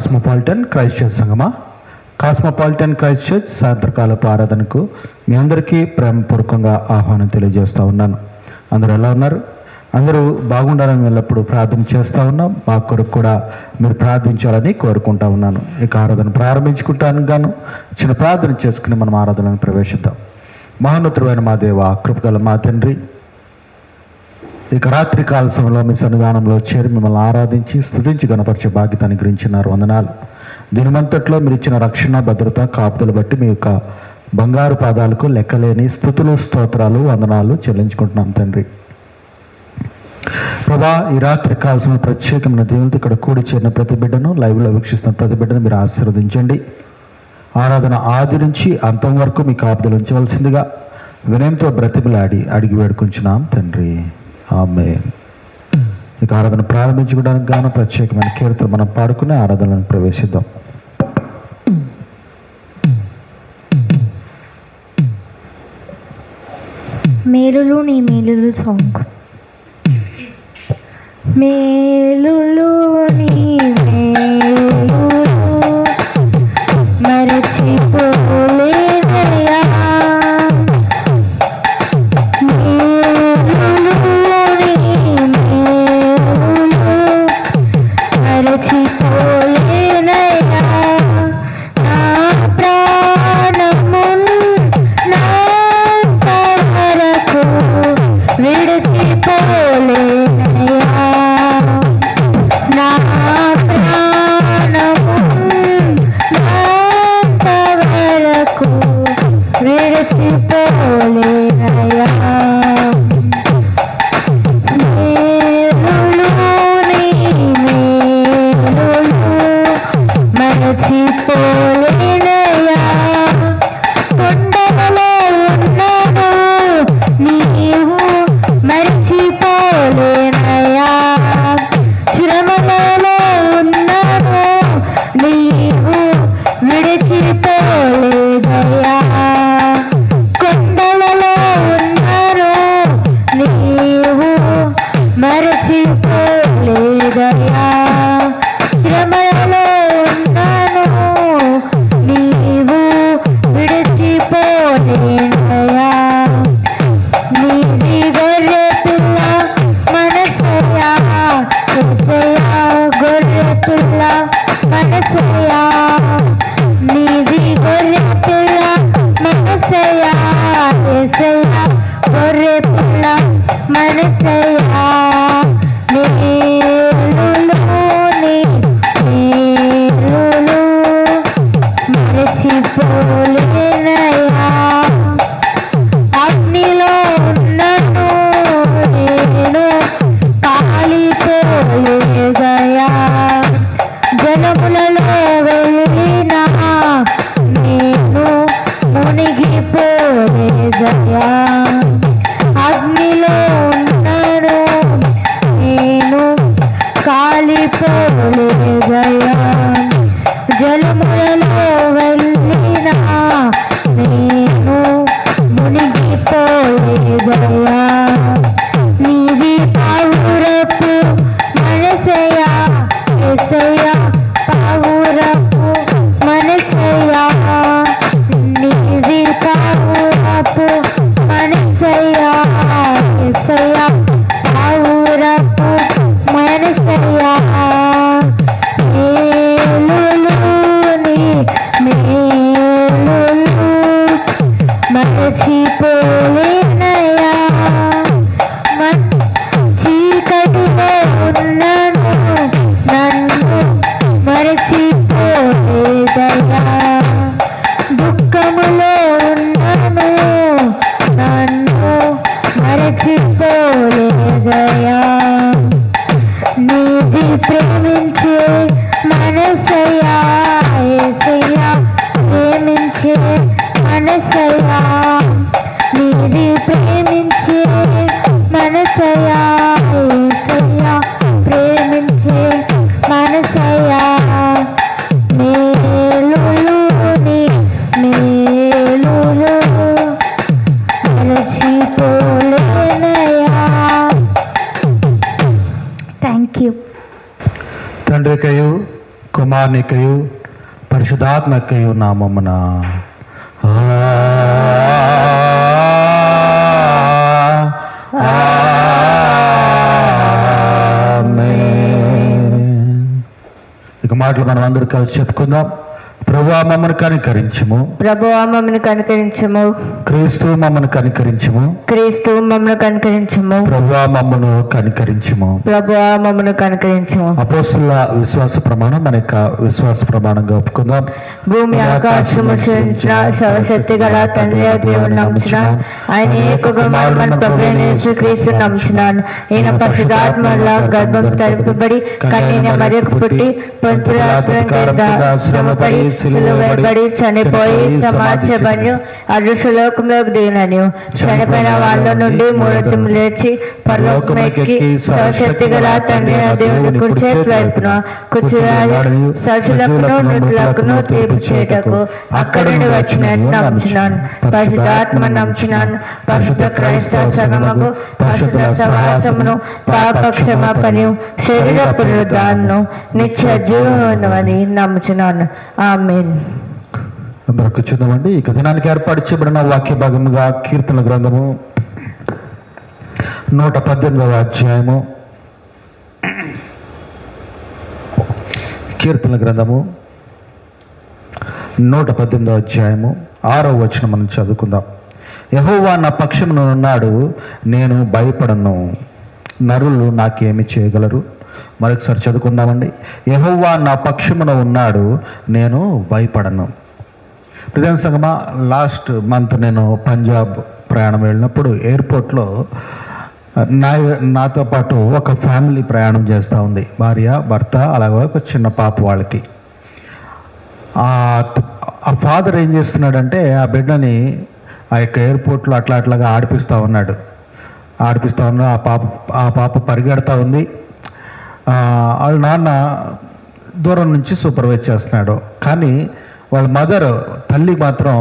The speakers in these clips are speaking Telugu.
కాస్మోపాలిటన్ క్రైస్ట్ చర్చ్ సంగమా, కాస్మోపాలిటన్ క్రైస్ట్ చర్చ్ సాయంత్రకాలపు ఆరాధనకు మీ అందరికీ ప్రేమపూర్వకంగా ఆహ్వానం తెలియజేస్తూ ఉన్నాను. అందరూ ఎలా ఉన్నారు? అందరూ బాగుండాలని ఎల్లప్పుడూ ప్రార్థన చేస్తూ ఉన్నాం. మా కొరకు కూడా మీరు ప్రార్థించాలని కోరుకుంటా ఉన్నాను. ఇక ఆరాధన ప్రారంభించుకుంటాను గాను చిన్న ప్రార్థన చేసుకుని మనం ఆరాధనను ప్రవేశిద్దాం. మహోన్నతుడైన మా దేవ, కృపగల మా తండ్రి, ఇక రాత్రి కాల సమయంలో మీ సన్నిధానంలో చేరి మిమ్మల్ని ఆరాధించి స్తుతించి గణపరిచే బాధ్యత అనుగ్రహించినారు. వందనాలు. దీనిమంతట్లో మీరు ఇచ్చిన రక్షణ, భద్రత, కాపుదలు బట్టి మీ యొక్క బంగారు పాదాలకు లెక్కలేని స్తుతులు, స్తోత్రాలు, వందనాలు చెల్లించుకుంటున్నాం తండ్రి. ప్రభా, ఈ రాత్రి కావాల్సిన ప్రత్యేకమైన దేవునితో ఇక్కడ కూడి చేరిన ప్రతి బిడ్డను, లైవ్లో వీక్షిస్తున్న ప్రతి బిడ్డను మీరు ఆశీర్వదించండి. ఆరాధన ఆది నుంచి అంతం వరకు మీ కాపుదలు ఉంచవలసిందిగా వినయంతో బ్రతిమలాడి అడిగి వేడుకుంటున్నాం తండ్రి. ఆమేన్. ఇక ఆరాధన ప్రారంభించుకోవడానికి గాను ప్రత్యేకమైన కీర్తన మనం పాడుకునే ఆరాధనలను ప్రవేశిద్దాం. మేలులు నీ మేలులు సాంగ్. మేలులు నీ మేలులు మరచిపోలేనయ్యా, మేలులు నీ మేలులు మరచిపోలేనయ్యా, నా ప్రాణమున్ నా వరకు విడిచిపోలేనయ్యా, నా ప్రాణమున్ నా వరకు విడిచిపోలేనయ్యా, మేలులు నీ మేలులు మరచిపోలేనయ్యా, కొండలలో ఉన్నాను నీవు మరచిపోలేనయ్యా, శ్రమలలో ఉన్నాను నీవు విడిచిపోలేదయ్యా, కొండలలో ఉన్నాను నీవు మరచిపోలేదయ్యా, శ్రమలలో ఉన్నాను నీవు విడిచిపోలేదయ్యా, నీది గొర్రె పిల్ల మనసయ్యా, యేసయ్యా గొర్రె పిల్ల మనసయ్యా, నీది గొర్రె పిల్ల మనసయ్యా, యేసయ్యా గొర్రె పిల్ల మనసయ్యా, మేలులు నీ మేలులు మరచిపోలేనయ్యా, అగ్నిలో ఉన్నను నేను కాలిపోలేదయ్యా, జలములలో వెళ్ళినా నేను మునిగిపోలేదయ్యా, అగ్నిలో ఉన్నను నేను కాలిపోలేదయ్యా, జలములలో వెళ్ళినా నేను మునిగిపోలేదయ్యా, నీది పావురపు మనసయ్యా, యేసయ్యా పావురపు మనసయ్యా, నీది పావురపు మనసయ్యా, యేసయ్యా పావురపు మనసయ్యా, మేలులు నీ మేలులు మరచిపోలేనయ్యా, చీకటిలో ఉన్నను నన్ను మరచిపోలేదయ్యా, దుఃఖములో ఉన్నను నన్ను మరచిపోలేదయ్యా, నీది ప్రేమించే మనసయ్యా, యేసయ్యా ప్రేమించే మనసయ్యా, నీది ప్రేమించే మనసయ్యా, యేసయ్యా ప్రేమించే మనసయ్యా, మేలులు నీ మేలులు మరచిపోలేనయ్యా. Thank you. తండ్రికయు కుమారునికయు పరిశుద్ధాత్మకయు నామమున ఇక మాటలు మనం అందరూ కలిసి చెప్పుకుందాం. ప్రభువా మమ్మను కనికరించుము. ప్రభువా మమ్మల్ని కనికరించము. క్రీస్తు మమ్మను కనికరించుము. క్రీస్తు మమ్మల్ని కనికరించము. ప్రభువా మమ్మను కనికరించుము. ప్రభువా మమ్మల్ని కనికరించము. అపోస్తుల విశ్వాస ప్రమాణం మన యొక్క విశ్వాస ప్రమాణంగా ఒప్పుకుందాం. భూమి ఆకాశము సృజించిన సర్వశక్తి గల తండ్రి దేవుడు నమ్ముచున్నాను. ఆయన ఏక కుమారుడు ప్రభువైన యేసుక్రీస్తు నమ్ముచున్నాను. ఈయన పరిశుద్ధాత్మల గర్భం తలుపబడి కన్యక మరియకు పుట్టి శ్రమపడి సిలువబడి చనిపోయి సమాజబడి అదృశ్యలోకంలోకి దిగినను. చనిపోయిన వాళ్ళ నుండి మూడొత్తులు లేచి పరలోకమెక్కి సర్వశక్తి గల తండ్రి దేవుని కుడి చేతి వైపున కూర్చుని సర్చులకును నృతులకును తీర్పు చేయటకు అక్కడి నుండి వచ్చినట్టు నమ్ముచున్నాను. పరిశుద్ధాత్మ నమ్ముచున్నాను. పరిశుద్ధ క్రైస్తవ సంఘమును పరిశుద్ధ సహవాసమును పాపక్షమాపణను శరీర పునరుద్ధారణను నిత్య జీవమునని నమ్ముచున్నాను. ఆమేన్. అందరూ కూర్చుందామండి. ఇక దినానికి ఏర్పాటు చేయబడిన వాక్య భాగముగా కీర్తన గ్రంథము 118వ అధ్యాయము. కీర్తన గ్రంథము 118వ అధ్యాయము 6వ వచనం మనం చదువుకుందాం. యెహోవా నా పక్షమున ఉన్నాడు, నేను భయపడను. నరులు నాకేమి చేయగలరు? మరొకసారి చదువుకుందామండి. యెహోవా నా పక్షమున ఉన్నాడు, నేను భయపడను. ప్రధాన సంగమా, లాస్ట్ మంత్ నేను పంజాబ్ ప్రయాణం వెళ్ళినప్పుడు ఎయిర్పోర్ట్లో నాతో పాటు ఒక ఫ్యామిలీ ప్రయాణం చేస్తూ ఉంది. భార్య, భర్త, అలాగే ఒక చిన్న పాప. వాళ్ళకి ఆ ఫాదర్ ఏం చేస్తున్నాడంటే ఆ బిడ్డని ఆ యొక్క ఎయిర్పోర్ట్లో అట్లాగా ఆడిపిస్తూ ఉన్నాడు. ఆ పాప పరిగెడతా ఉంది. వాళ్ళ నాన్న దూరం నుంచి సూపర్వైజ్ చేస్తున్నాడు. కానీ వాళ్ళ మదర్, తల్లి మాత్రం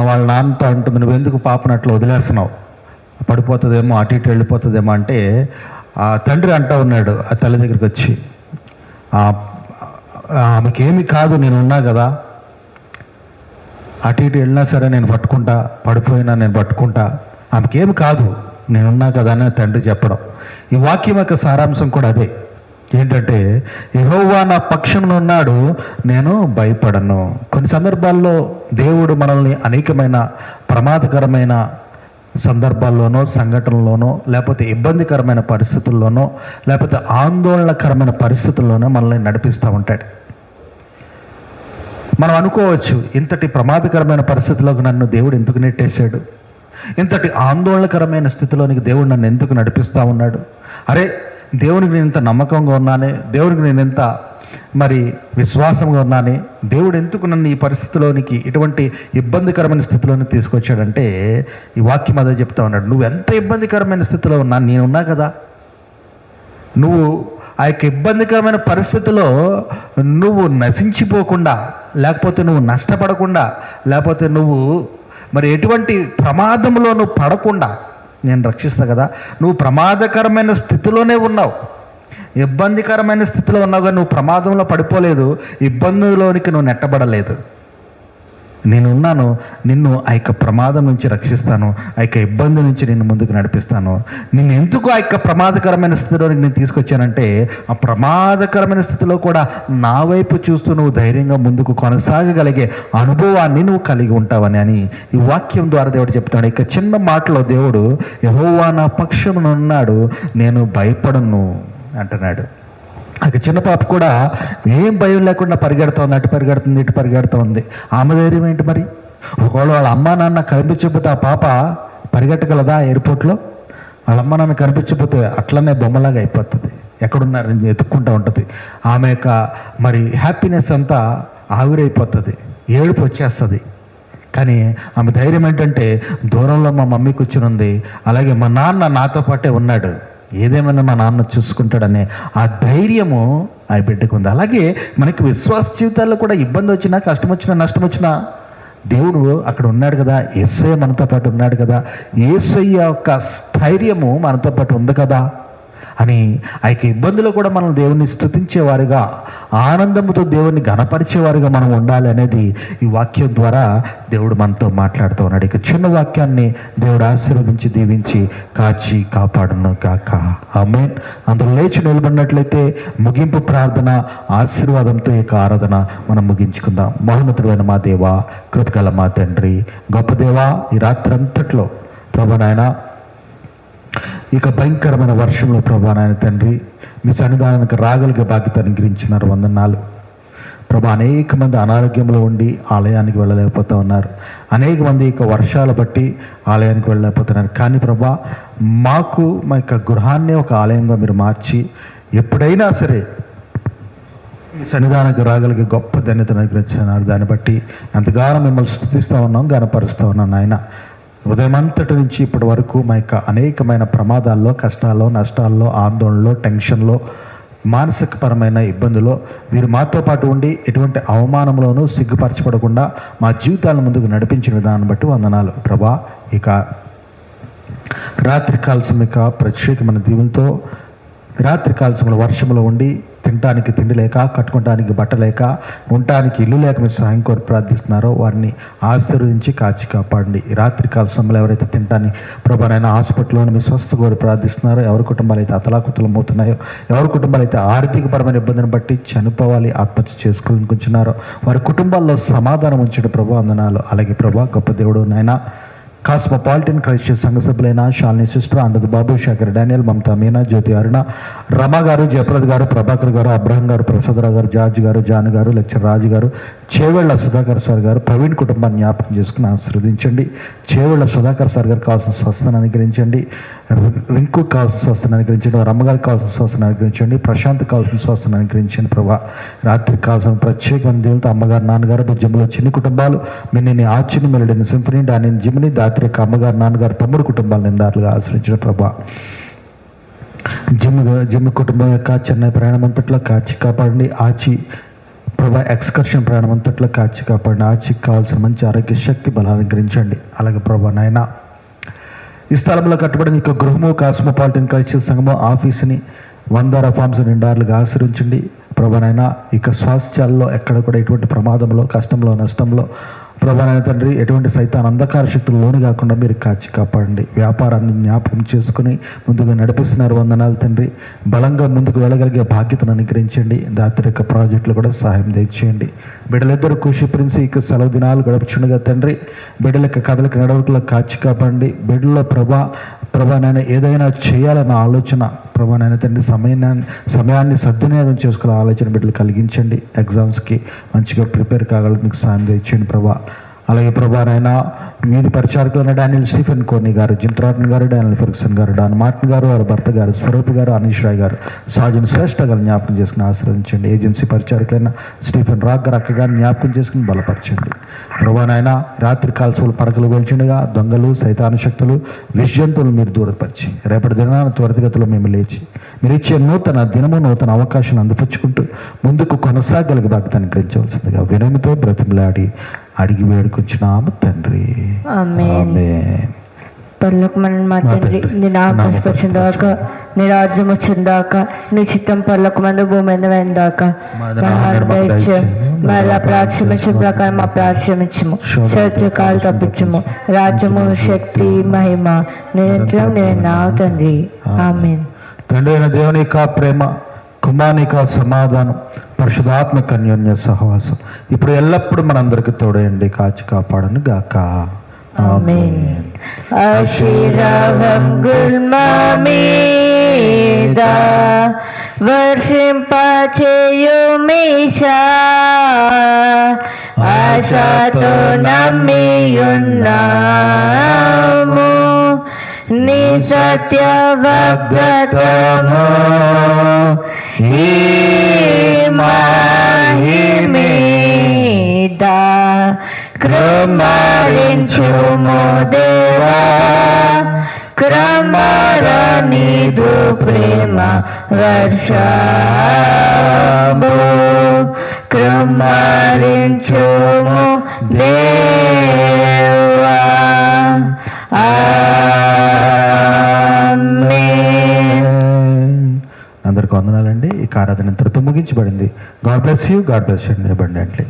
వాళ్ళ నాన్నతో అంటుంది, నువ్వు ఎందుకు పాపను అట్లా వదిలేస్తున్నావు, పడిపోతుందేమో, అటు ఇటు వెళ్ళిపోతుందేమో అంటే ఆ తండ్రి అంటూ ఉన్నాడు ఆ తల్లి దగ్గరికి వచ్చి, ఆమెకేమి కాదు, నేను ఉన్నా కదా, అటు ఇటు వెళ్ళినా సరే నేను పట్టుకుంటా, పడిపోయినా నేను పట్టుకుంటా, ఆమెకేమి కాదు, నేనున్నా కదా అని తండ్రి చెప్పడం. ఈ వాక్యం యొక్క సారాంశం కూడా అదే. ఏంటంటే యెహోవా నా పక్షమున ఉన్నాడు, నేను భయపడను. కొన్ని సందర్భాల్లో దేవుడు మనల్ని అనేకమైన ప్రమాదకరమైన సందర్భాల్లోనో, సంఘటనలోనో, లేకపోతే ఇబ్బందికరమైన పరిస్థితుల్లోనో, లేకపోతే ఆందోళనకరమైన పరిస్థితుల్లోనో మనల్ని నడిపిస్తూ ఉంటాడు. మనం అనుకోవచ్చు, ఇంతటి ప్రమాదకరమైన పరిస్థితుల్లోకి నన్ను దేవుడు ఎందుకు నెట్టేశాడు, ఇంతటి ఆందోళనకరమైన స్థితిలోనికి దేవుడు నన్ను ఎందుకు నడిపిస్తూ ఉన్నాడు, అరే దేవునికి నేను ఇంత నమ్మకంగా ఉన్నానే, దేవునికి నేను ఎంత విశ్వాసంగా ఉన్నానే, దేవుడు ఎందుకు నన్ను ఈ పరిస్థితిలోనికి, ఇటువంటి ఇబ్బందికరమైన స్థితిలోనికి తీసుకొచ్చాడంటే ఈ వాక్యం అదే చెప్తా ఉన్నాడు. నువ్వు ఎంత ఇబ్బందికరమైన స్థితిలో ఉన్నా నేనున్నా కదా. నువ్వు ఆ యొక్క ఇబ్బందికరమైన పరిస్థితిలో నువ్వు నశించిపోకుండా, లేకపోతే నువ్వు నష్టపడకుండా, లేకపోతే నువ్వు ఎటువంటి ప్రమాదంలో నువ్వు పడకుండా నేను రక్షిస్తా కదా. నువ్వు ప్రమాదకరమైన స్థితిలోనే ఉన్నావు, ఇబ్బందికరమైన స్థితిలో ఉన్నావు, కానీ నువ్వు ప్రమాదంలో పడిపోలేదు, ఇబ్బందులోనికి నువ్వు నెట్టబడలేదు. నేనున్నాను, నిన్ను ఆ యొక్క ప్రమాదం నుంచి రక్షిస్తాను, ఆ యొక్క ఇబ్బంది నుంచి నిన్ను ముందుకు నడిపిస్తాను. నిన్ను ఎందుకు ఆ యొక్క ప్రమాదకరమైన స్థితిలోనికి నేను తీసుకొచ్చానంటే, ఆ ప్రమాదకరమైన స్థితిలో కూడా నా వైపు చూస్తూ నువ్వు ధైర్యంగా ముందుకు కొనసాగగలిగే అనుభవాన్ని నువ్వు కలిగి ఉంటావని అని ఈ వాక్యం ద్వారా దేవుడు చెప్తాడు. ఇక చిన్న మాటలో దేవుడు యెహోవా నా పక్షమున ఉన్నాడు, నేను భయపడను అంటున్నాడు. ఇక చిన్న పాప కూడా ఏం భయం లేకుండా పరిగెడుతోంది, అటు పరిగెడుతుంది, ఇటు పరిగెడుతోంది. ఆమె ధైర్యం ఏంటి మరి? ఒకవేళ వాళ్ళ అమ్మా నాన్న కనిపించకపోతే ఆ పాప పరిగెట్టగలదా ఎయిర్పోర్ట్లో? వాళ్ళ అమ్మా నాన్న కనిపించకపోతే అట్లనే బొమ్మలాగా అయిపోతుంది, ఎక్కడున్నారని ఎత్తుక్కుంటూ ఉంటుంది. ఆమె యొక్క హ్యాపీనెస్ అంతా ఆవిరైపోతుంది, ఏడుపు వచ్చేస్తుంది. కానీ ఆమె ధైర్యం ఏంటంటే, దూరంలో మా మమ్మీ కూర్చుని ఉంది, అలాగే మా నాన్న నాతో పాటే ఉన్నాడు, ఏదేమైనా మా నాన్న చూసుకుంటాడనే ఆ ధైర్యము ఆ బిడ్డకు ఉంది. అలాగే మనకి విశ్వాస జీవితాల్లో కూడా ఇబ్బంది వచ్చినా, కష్టం వచ్చినా, నష్టం వచ్చినా దేవుడు అక్కడ ఉన్నాడు కదా. యేసయ్య మనతో పాటు ఉన్నాడు కదా. యేసయ్య యొక్క స్థైర్యము మనతో పాటు ఉంది కదా. అని ఆ యొక్క ఇబ్బందులు కూడా మనం దేవుణ్ణి స్తుతించేవారుగా, ఆనందంతో దేవుణ్ణి ఘనపరిచేవారుగా మనం ఉండాలి అనేది ఈ వాక్యం ద్వారా దేవుడు మనతో మాట్లాడుతూ ఉన్నాడు. ఇక చిన్న వాక్యాన్ని దేవుడు ఆశీర్వదించి దీవించి కాచి కాపాడును గాక. ఆమేన్. అందరూ లేచి నిలబడినట్లయితే ముగింపు ప్రార్థన ఆశీర్వాదంతో ఈ యొక్క ఆరాధన మనం ముగించుకుందాం. మహోన్నతుడైన మా దేవా, కృపగల మా తండ్రి, గొప్ప దేవా, ఈ రాత్రి అంతట్లో ప్రభా నాయన ఇక భయంకరమైన వర్షంలో ప్రభా నాయన తండ్రి మీ సన్నిధానానికి రాగలిగే బాధ్యత అనుగ్రహించినారు. వందనాలు ప్రభా. అనేక మంది అనారోగ్యంలో ఉండి ఆలయానికి వెళ్ళలేకపోతూ ఉన్నారు. అనేక మంది ఇక వర్షాలు బట్టి ఆలయానికి వెళ్ళలేకపోతున్నారు. కానీ ప్రభా, మాకు మా యొక్క గృహాన్ని ఒక ఆలయంగా మీరు మార్చి ఎప్పుడైనా సరే మీ సన్నిధానానికి రాగలిగే గొప్ప ధన్యతను అనుగ్రహించినారు. దాన్ని బట్టి ఎంతగానో మిమ్మల్ని స్తుతిస్తూ ఉన్నాం, గనపరుస్తూ ఉన్నాం నాయన. ఉదయమంతటి నుంచి ఇప్పటి వరకు మా యొక్క అనేకమైన ప్రమాదాల్లో, కష్టాల్లో, నష్టాల్లో, ఆందోళనలో, టెన్షన్లో, మానసికపరమైన ఇబ్బందులో మీరు మాతో పాటు ఉండి ఎటువంటి అవమానంలోనూ సిగ్గుపరచబడకుండా మా జీవితాల ముందుకు నడిపించిన విధానం బట్టి వందనాలు ప్రభా. ఇక రాత్రి కాల్సమిక ప్రత్యేకమైన దీవులతో రాత్రి కాల్సంలో వర్షంలో ఉండి తినటానికి తిండి లేక, కట్టుకోవడానికి బట్ట లేక, ఉండటానికి ఇల్లు లేక మీరు సహాయం కోరి ప్రార్థిస్తున్నారో వారిని ఆశీర్వదించి కాచి కాపాడండి. ఈ రాత్రి కాల సమయంలో ఎవరైతే తినటానికి ప్రభానైనా హాస్పిటల్లోని మీ స్వస్థ కోరి ప్రార్థిస్తున్నారో, ఎవరి కుటుంబాలు అయితే అతలాకుతలం అవుతున్నాయో, ఎవరి కుటుంబాలు అయితే ఆర్థికపరమైన ఇబ్బందిని బట్టి చనిపోవాలి, ఆత్మహత్య చేసుకోవాలనుకుంటున్నారో వారి కుటుంబాల్లో సమాధానం ఉంచడం ప్రభా వందనాలు. అలాగే ప్రభా, గొప్ప దేవుడు నాయన, కాస్మోపాలిటన్ క్రైస్ట్ సంఘ సభ్యులైన షాలిని సిస్టర్, అండదు బాబు, శేఖర్, డానియల్, మమతా, మీనా, జ్యోతి, అరుణ, రమ గారు, జయప్రద్ గారు, ప్రభాకర్ గారు, అబ్రహం గారు, ప్రసాదరావు గారు, జార్జ్ గారు, జాన్ గారు, లెక్చర్ రాజు గారు, చేవెళ్ల సుధాకర్ సార్ గారు, ప్రవీణ్ కుటుంబాన్ని జ్ఞాపకం చేసుకుని ఆశీర్వదించండి. చేవెళ్ల సుధాకర్ సార్ గారు కావాల్సిన స్వస్థను అనుగ్రహించండి. రింకు కావాల్సిన స్వస్థను అనుగ్రహించండి. వారి అమ్మగారికి కావాల్సిన స్వస్థను అనుగ్రహించండి. ప్రశాంత్ కావాల్సిన స్వస్థను అనుగ్రహించండి ప్రభా. రాత్రికి కావాల్సిన ప్రత్యేకమైన దేవులతో అమ్మగారు, నాన్నగారు, బుజ్జమ్మలో చిన్ని కుటుంబాలు, మిన్ని ఆచిని, మెలడిని, సింఫనీ, డానిని, జిమ్ని, దాత్రి యొక్క అమ్మగారు, నాన్నగారు, తమ్ముడు కుటుంబాలు నిందారులుగా ఆశ్రయించిన ప్రభా. జిమ్ కుటుంబం యొక్క చెన్నై ప్రయాణం అంతట్లో కాచి కాపాడండి. ఆచి ప్రభా ఎక్స్కర్షన్ ప్రయాణం అంతట్లో కాచి కాపాడండి. ఆచికి కావాల్సిన మంచి ఆరోగ్య శక్తి బలాన్ని అనుగ్రహించండి. అలాగే ప్రభా నాయన, ఈ స్థలంలో కట్టబడిన ఇక గృహము, కాస్మోపాలిటన్ క్రైస్ట్ సంఘము ఆఫీసుని 100 reforms నిండారులుగా ఆశ్రయించండి ప్రభా నాయన. ఇక స్వాస్థ్యాల్లో ఎక్కడ కూడా ఎటువంటి ప్రమాదంలో, కష్టంలో, నష్టంలో ప్రభా నాయన తండ్రి ఎటువంటి సైతాన్ అంధకార శక్తులు లోను కాకుండా మీరు కాచి కాపాడండి. వ్యాపారాన్ని జ్ఞాపకం చేసుకుని ముందుగా నడిపిస్తున్నారు. వందనాలు తండ్రి. బలంగా ముందుకు వెళ్ళగలిగే బాధ్యతను అనుగ్రహించండి. దాత్రిక ప్రాజెక్టులు కూడా సహాయం దయచేయండి. బిడ్డలిద్దరూ ఖుషి ప్రిన్సి ఇక సెలవు దినాలు గడుపుచుండగా తండ్రి, బిడ్డలకి కథలకు నడవకులకు కాచి కాపాడండి. బిడ్డల ప్రభా నాయన ఏదైనా చేయాలన్న ఆలోచన ప్రభా నాయన తండ్రి సమయాన్ని సద్వినియోగం చేసుకునే ఆలోచన బిడ్డలు కలిగించండి. ఎగ్జామ్స్కి మంచిగా ప్రిపేర్ కాగలరు మీకు సాయం చేయండి ప్రభా. అలాగే ప్రభా నాయన వీధి పరిచారకులైన డానియల్ స్టీఫెన్ కోర్ని గారు, జింట్రాటన్ గారు, డానియల్ ఫెర్గ్సన్ గారు, డాన్ మార్టిన్ గారు, వారి భర్త గారు, స్వరూప్ గారు, అనీష్ రాయ్ గారు, సాజన్ శ్రేష్ఠ గారు జ్ఞాపకం చేసుకుని ఆశ్రయించండి. ఏజెన్సీ పరిచారకులైన స్టీఫెన్ రాక్ గారు, అక్క గారిని జ్ఞాపకం చేసుకుని బలపరచండి ప్రభా నాయన. రాత్రి కాల్సోలు పడకలు గొల్చుండగా దొంగలు, సైతాను శక్తులు, విషజంతువులు మీరు దూరపరిచి రేపటి దినాన త్వరితగతిలో మేము లేచి మీరు ఇచ్చే నూతన దినము, నూతన అవకాశాలు అందిపుచ్చుకుంటూ ముందుకు కొనసాగలిగే బాధ్యత అనుగ్రహించవలసిందిగా వినమితో బ్రతిమలాడి అడిగి వేడుకొచ్చినాము తండ్రి. ఆమేన్. పరలోకమందున్న మా తండ్రి, నీ నామం వచ్చిందాక, నీ రాజ్యం వచ్చిందాక, నీ చిత్తం పరలోకమందు భూమి మీద వెందాక మళ్ళా ప్రాశ్రమించే ప్రకారం మా ప్రాశ్రమించము, శత్రుకాలు తప్పించము, రాజ్యము, శక్తి, మహిమ నిరంతరం నేను నా తండ్రి. ఆమేన్. తండ్రి అయిన దేవుని యొక్క ప్రేమ, కుమారుని యొక్క సమాధానం, పరిశుద్ధాత్మ అన్యోన్య సహవాసం ఇప్పుడు ఎల్లప్పుడూ మనందరికి తోడయండి, కాచి కాపాడను గాక. ఆమేన్. ఆశీర్వాదం గుల్మా మీద వర్షింపచేయు మీషా, ఆశతో నమ్మియున్నాము నీ సత్య వాగ్దానము, ఈ మహిమీద కృమరించుము దేవా, కృమరనిదు ప్రేమ వర్షము, కృమరించుము దేవా. ఆమేన్. ఆరాధన ఇంతటితో ముగించబడింది. God bless you. God bless you. నిలబడండి.